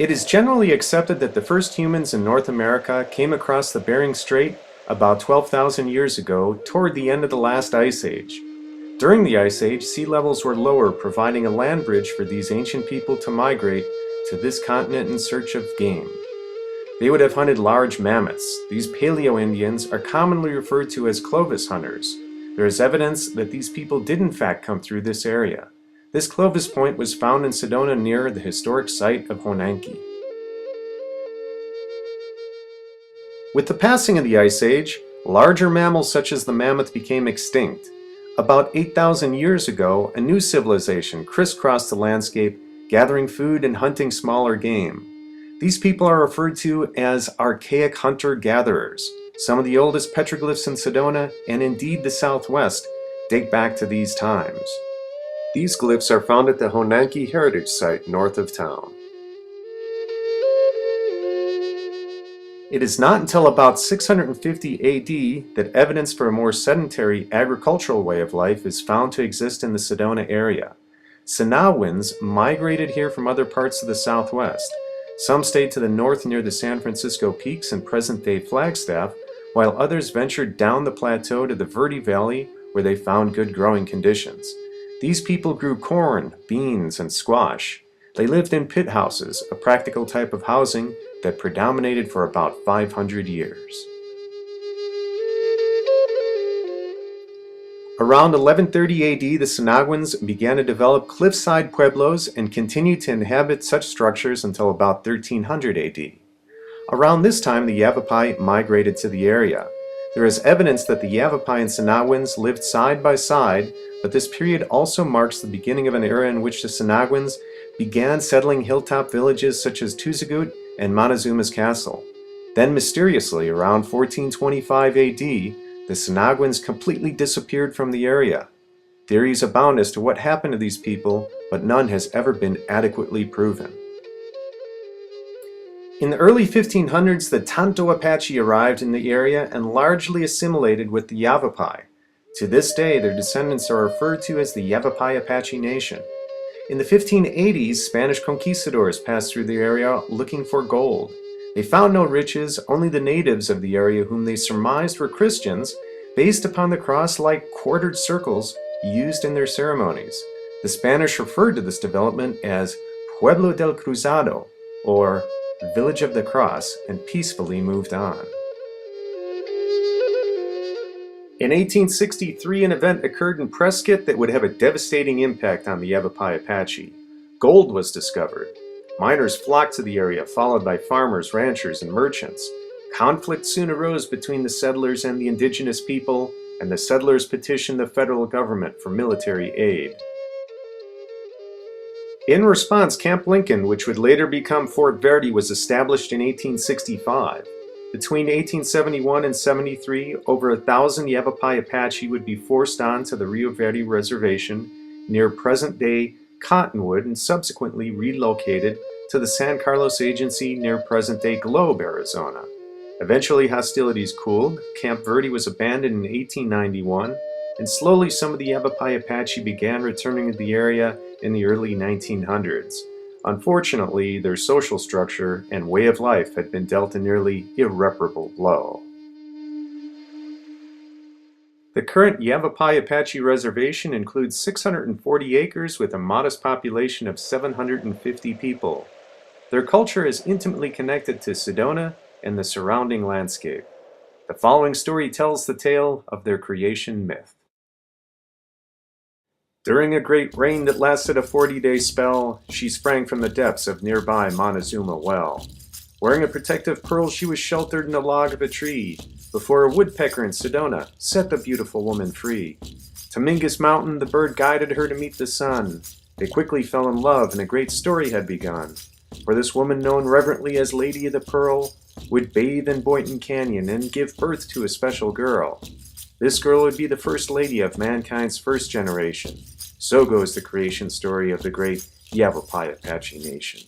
It is generally accepted that the first humans in North America came across the Bering Strait about 12,000 years ago toward the end of the last ice age. During the ice age, sea levels were lower, providing a land bridge for these ancient people to migrate to this continent in search of game. They would have hunted large mammoths. These paleo-Indians are commonly referred to as Clovis hunters. There is evidence that these people did in fact come through this area. This Clovis point was found in Sedona near the historic site of Honanki. With the passing of the Ice Age, larger mammals such as the mammoth became extinct. About 8,000 years ago, a new civilization crisscrossed the landscape, gathering food and hunting smaller game. These people are referred to as Archaic hunter-gatherers. Some of the oldest petroglyphs in Sedona, and indeed the Southwest, date back to these times. These glyphs are found at the Honanki Heritage Site north of town. It is not until about 650 AD that evidence for a more sedentary agricultural way of life is found to exist in the Sedona area. Senawans migrated here from other parts of the Southwest. Some stayed to the north near the San Francisco Peaks and present-day Flagstaff, while others ventured down the plateau to the Verde Valley where they found good growing conditions. These people grew corn, beans, and squash. They lived in pit houses, a practical type of housing that predominated for about 500 years. Around 1130 AD, the Senawans began to develop cliffside pueblos and continued to inhabit such structures until about 1300 AD. Around this time, the Yavapai migrated to the area. There is evidence that the Yavapai and Senawans lived side by side, but this period also marks the beginning of an era in which the Senawans began settling hilltop villages such as Tuzagut and Montezuma's Castle. Then mysteriously, around 1425 AD, the Senawans completely disappeared from the area. Theories abound as to what happened to these people, but none has ever been adequately proven. In the early 1500s, the Tonto Apache arrived in the area and largely assimilated with the Yavapai. To this day, their descendants are referred to as the Yavapai Apache Nation. In the 1580s, Spanish conquistadors passed through the area looking for gold. They found no riches, only the natives of the area whom they surmised were Christians, based upon the cross-like quartered circles used in their ceremonies. The Spanish referred to this development as Pueblo del Cruzado, or Village of the Cross, and peacefully moved on. In 1863, an event occurred in Prescott that would have a devastating impact on the Yavapai Apache. Gold was discovered. Miners flocked to the area, followed by farmers, ranchers, and merchants. Conflict soon arose between the settlers and the indigenous people, and the settlers petitioned the federal government for military aid. In response, Camp Lincoln, which would later become Fort Verde, was established in 1865. Between 1871 and 73, over 1,000 Yavapai Apache would be forced onto the Rio Verde Reservation near present-day Cottonwood and subsequently relocated to the San Carlos Agency near present-day Globe, Arizona. Eventually hostilities cooled, Camp Verde was abandoned in 1891, and slowly some of the Yavapai Apache began returning to the area in the early 1900s. Unfortunately, their social structure and way of life had been dealt a nearly irreparable blow. The current Yavapai Apache Reservation includes 640 acres with a modest population of 750 people. Their culture is intimately connected to Sedona and the surrounding landscape. The following story tells the tale of their creation myth. During a great rain that lasted a 40-day spell, she sprang from the depths of nearby Montezuma Well. Wearing a protective pearl, she was sheltered in the log of a tree, before a woodpecker in Sedona set the beautiful woman free. To Mingus Mountain, the bird guided her to meet the sun. They quickly fell in love, and a great story had begun. For this woman, known reverently as Lady of the Pearl, would bathe in Boynton Canyon and give birth to a special girl. This girl would be the first lady of mankind's first generation. So goes the creation story of the great Yavapai Apache Nation.